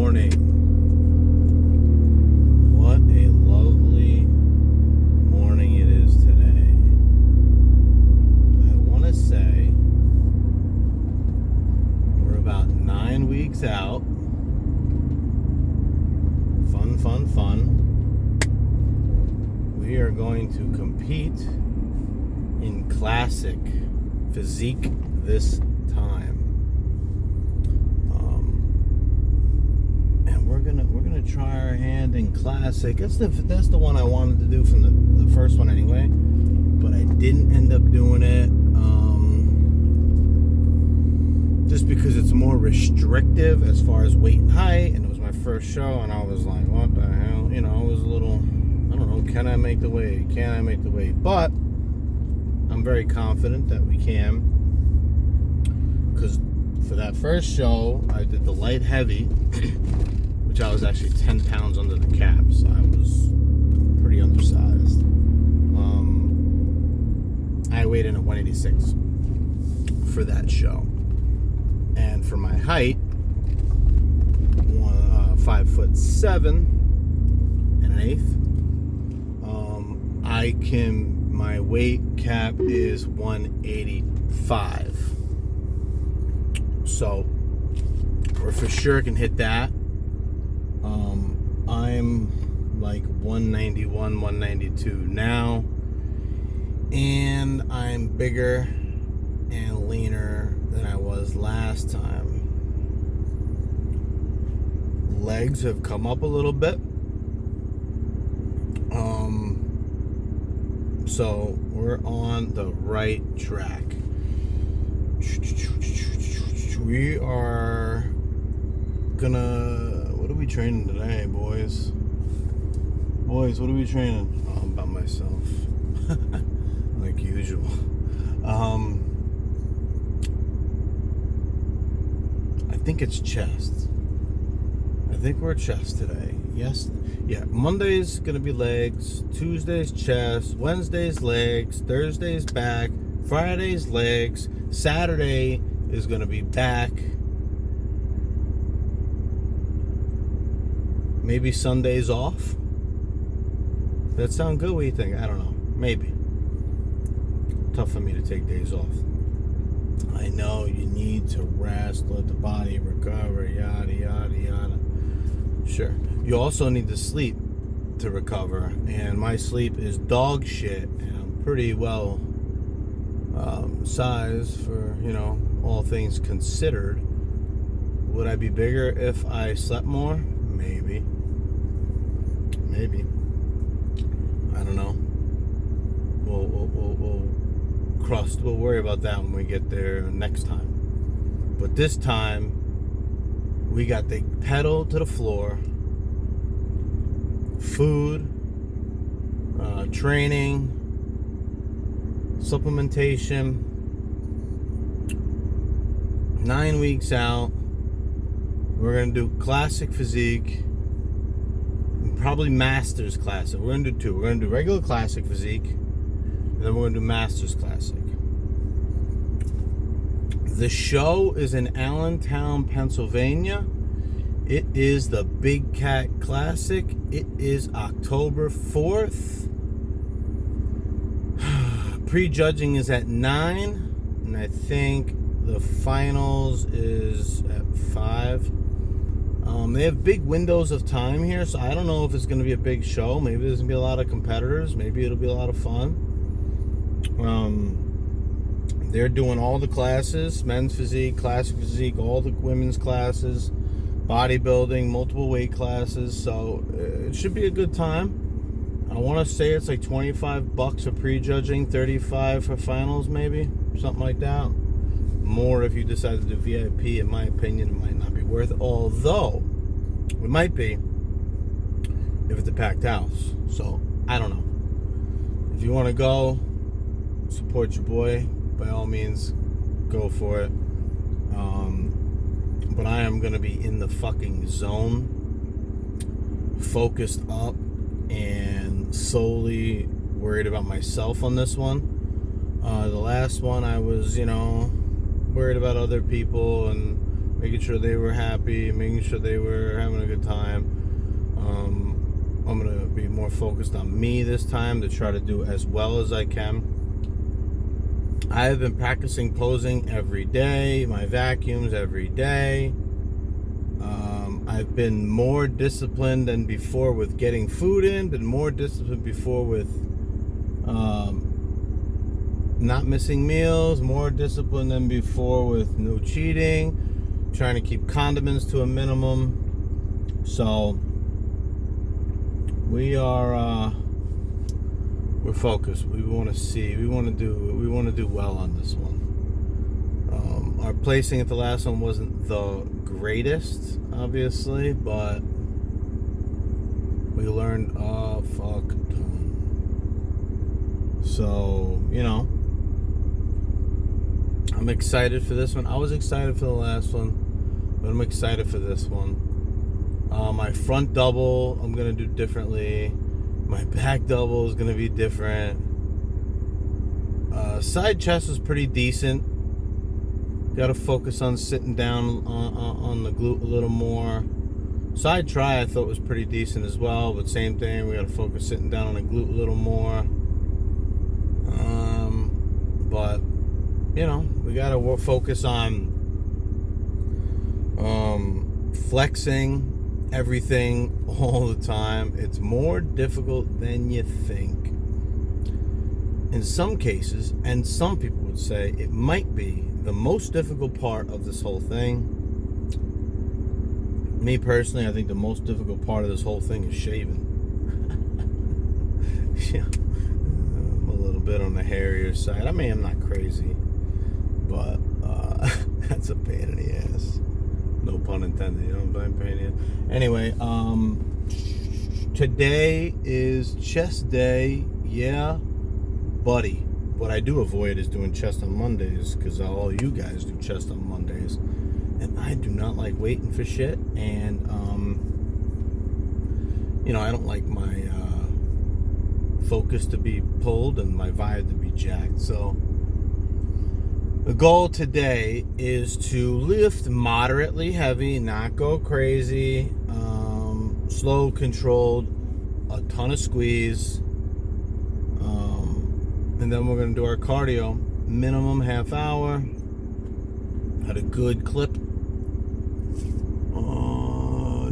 morning. What a lovely morning it is today. I want to say we're about 9 weeks out. Fun. We are going to compete in classic physique this time. And we're gonna try our hand in classic. That's the one I wanted to do from the first one anyway, but I didn't end up doing it just because it's more restrictive as far as weight and height, and it was my first show, and I was like, what the hell? You know, I was a little, I don't know, can I make the weight? Can I make the weight? But I'm very confident that we can, because for that first show, I did the light heavy, which I was actually 10 pounds under the cap, so I was pretty undersized. I weighed in at 186 for that show. And for my height, 5'7" and an eighth. My weight cap is 185. So we're for sure can hit that. I'm like 191, 192 now, and I'm bigger and leaner than I was last time. Legs have come up a little bit. So we're on the right track. We are gonna, what are we training today, boys? Boys, what are we training? Oh, I'm by myself. Like usual. I think it's chest. I think we're chest today. Yes. Yeah. Monday's gonna be legs. Tuesday's chest. Wednesday's legs. Thursday's back. Friday's legs. Saturday is gonna be back. Maybe Sunday's off. That sound good? What do you think? I don't know. Maybe. Tough for me to take days off. I know you need to rest, let the body recover, yada, yada, yada. Sure. You also need to sleep to recover, and my sleep is dog shit, and I'm pretty well sized for, you know, all things considered. Would I be bigger if I slept more? Maybe. I don't know. We'll worry about that when we get there next time. But this time, we got the pedal to the floor, food, training, supplementation. 9 weeks out, we're gonna do classic physique, and probably masters classic. We're gonna do two. We're gonna do regular classic physique, and then we're gonna do masters classic. The show is in Allentown, Pennsylvania. It is the Big Cat Classic. It is October 4th. Prejudging is at 9, and I think the finals is at 5. They have big windows of time here, so I don't know if it's going to be a big show. Maybe there's going to be a lot of competitors. Maybe it'll be a lot of fun. They're doing all the classes, men's physique, classic physique, all the women's classes, bodybuilding, multiple weight classes, so it should be a good time. I want to say it's like $25 for prejudging, $35 for finals, maybe, something like that. More if you decide to do VIP. In my opinion, it might not be worth it, although it might be if it's a packed house. So I don't know. If you want to go support your boy, by all means, go for it. But I am going to be in the fucking zone, focused up, and solely worried about myself on this one. The last one, I was, you know, worried about other people and making sure they were happy, making sure they were having a good time. I'm going to be more focused on me this time to try to do as well as I can. I have been practicing posing every day, my vacuums every day. I've been more disciplined than before with getting food in, been more disciplined before with not missing meals, more disciplined than before with no cheating, trying to keep condiments to a minimum. So we're focused. We want to do well on this one. Our placing at the last one wasn't the greatest, obviously, but we learned a fuck ton. So, I'm excited for this one. I was excited for the last one, but I'm excited for this one. My front double, I'm going to do differently. My back double is going to be different. Side chest was pretty decent. Got to focus on sitting down on the glute a little more. Side try I thought was pretty decent as well, but same thing. We got to focus sitting down on the glute a little more. But we got to focus on flexing everything all the time. It's more difficult than you think. In some cases, and some people would say it might be the most difficult part of this whole thing. Me personally, I think the most difficult part of this whole thing is shaving. Yeah, I'm a little bit on the hairier side. I mean, I'm not crazy, but that's a pain in the ass. No pun intended. You know what I'm saying? Anyway, today is chest day. Yeah, buddy. What I do avoid is doing chest on Mondays, because all you guys do chest on Mondays, and I do not like waiting for shit. And I don't like my focus to be pulled and my vibe to be jacked. So the goal today is to lift moderately heavy, not go crazy, slow, controlled, a ton of squeeze. And then we're going to do our cardio, minimum half hour, at a good clip.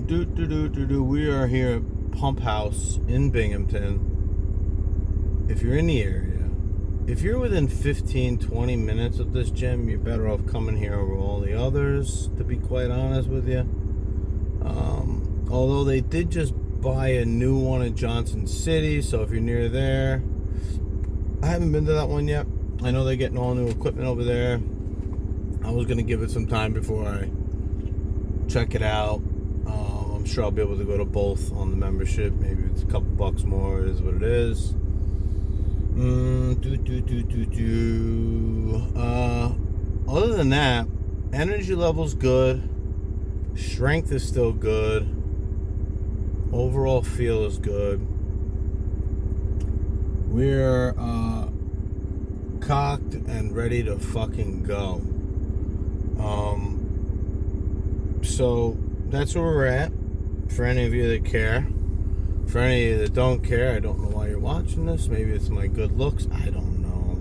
We are here at Pump House in Binghamton. If you're in the area, if you're within 15-20 minutes of this gym, you're better off coming here over all the others, to be quite honest with you. Although they did just buy a new one in Johnson City, so if you're near there, I haven't been to that one yet. I know they're getting all new equipment over there. I was going to give it some time before I check it out. I'm sure I'll be able to go to both on the membership. Maybe it's a couple bucks more. It is what it is. Other than that, energy level's good. Strength is still good. Overall feel is good. We're cocked and ready to fucking go. So that's where we're at. For any of you that care. For any of you that don't care, I don't know why you're watching this. Maybe it's my good looks. I don't know.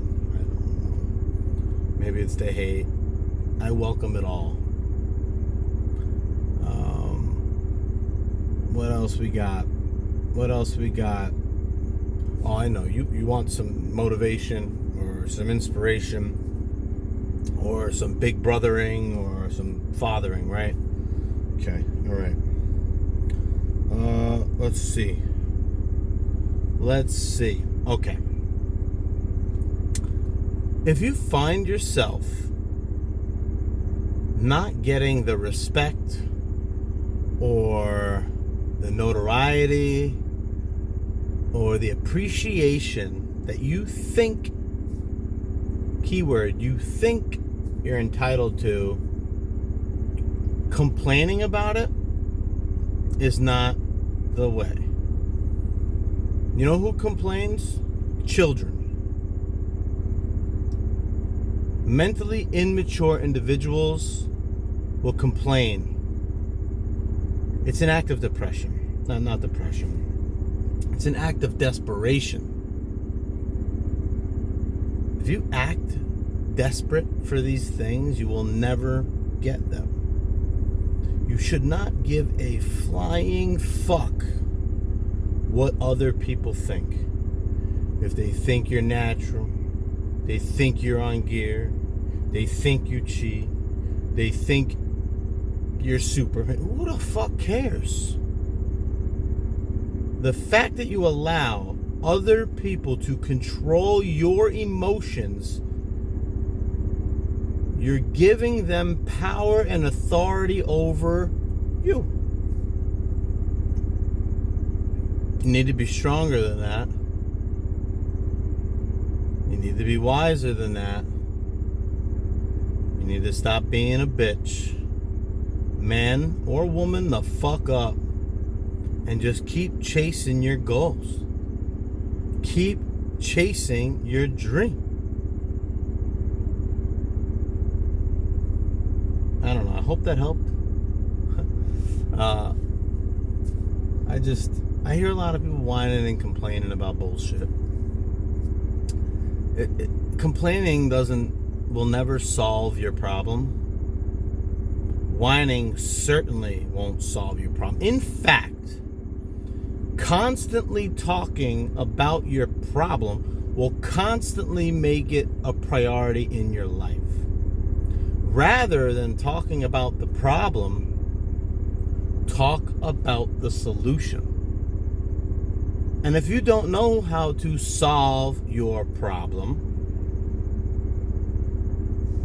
Maybe it's the hate. I welcome it all. What else we got? Oh, I know. You want some motivation or some inspiration or some big brothering or some fathering, right? Okay, all right. Let's see. Okay. If you find yourself not getting the respect or the notoriety or the appreciation that you think, keyword, you think you're entitled to, complaining about it is not the way. You know who complains? Children. Mentally immature individuals will complain, it's an act of depression. Not depression. It's an act of desperation. If you act desperate for these things, you will never get them. You should not give a flying fuck what other people think. If they think you're natural, they think you're on gear, they think you cheat, they think you're Superman. Who the fuck cares? The fact that you allow other people to control your emotions, you're giving them power and authority over you. You need to be stronger than that. You need to be wiser than that. You need to stop being a bitch. Man or woman, the fuck up. And just keep chasing your goals. Keep chasing your dream. I don't know. I hope that helped. I hear a lot of people whining and complaining about bullshit. Complaining will never solve your problem. Whining certainly won't solve your problem. In fact, constantly talking about your problem will constantly make it a priority in your life. Rather than talking about the problem, talk about the solution. And if you don't know how to solve your problem,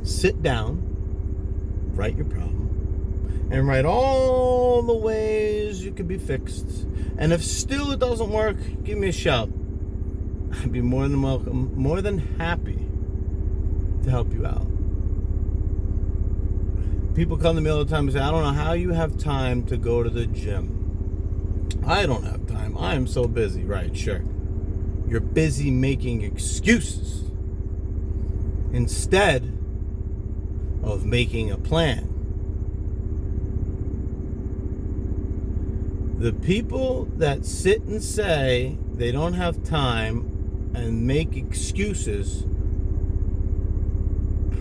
sit down, write your problem, and write all the ways you could be fixed. And if still it doesn't work, give me a shout. I'd be more than welcome, more than happy to help you out. People come to me all the time and say, I don't know how you have time to go to the gym. I don't have time. I am so busy. Right, sure. You're busy making excuses instead of making a plan. The people that sit and say they don't have time and make excuses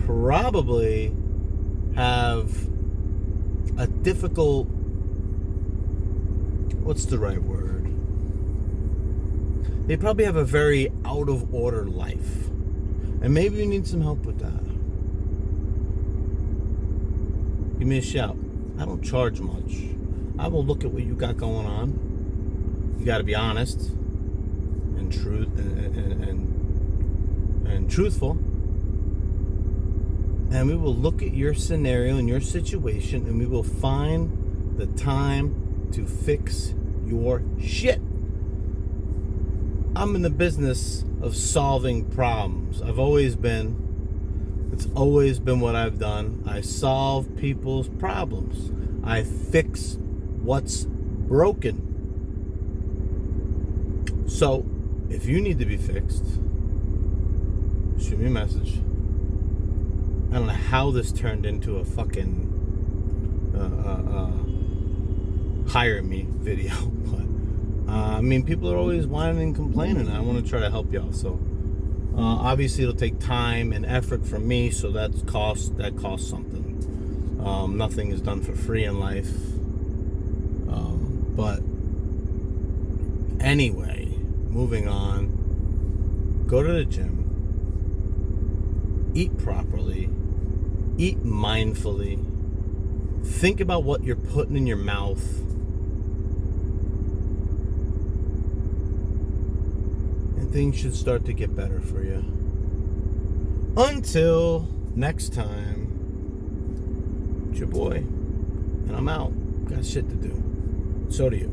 probably have a difficult, what's the right word? They probably have a very out of order life. And maybe you need some help with that. Give me a shout. I don't charge much. I will look at what you got going on. You got to be honest and truthful. And we will look at your scenario and your situation, and we will find the time to fix your shit. I'm in the business of solving problems. I've always been. It's always been what I've done. I solve people's problems. I fix what's broken. So, if you need to be fixed, shoot me a message. I don't know how this turned into a fucking hire me video, but I mean, people are always whining and complaining. I want to try to help y'all. So obviously it'll take time and effort from me, so that costs something. Nothing is done for free in life. But anyway, moving on. Go to the gym. Eat properly. Eat mindfully. Think about what you're putting in your mouth. And things should start to get better for you. Until next time, it's your boy. And I'm out. Got shit to do. So do you.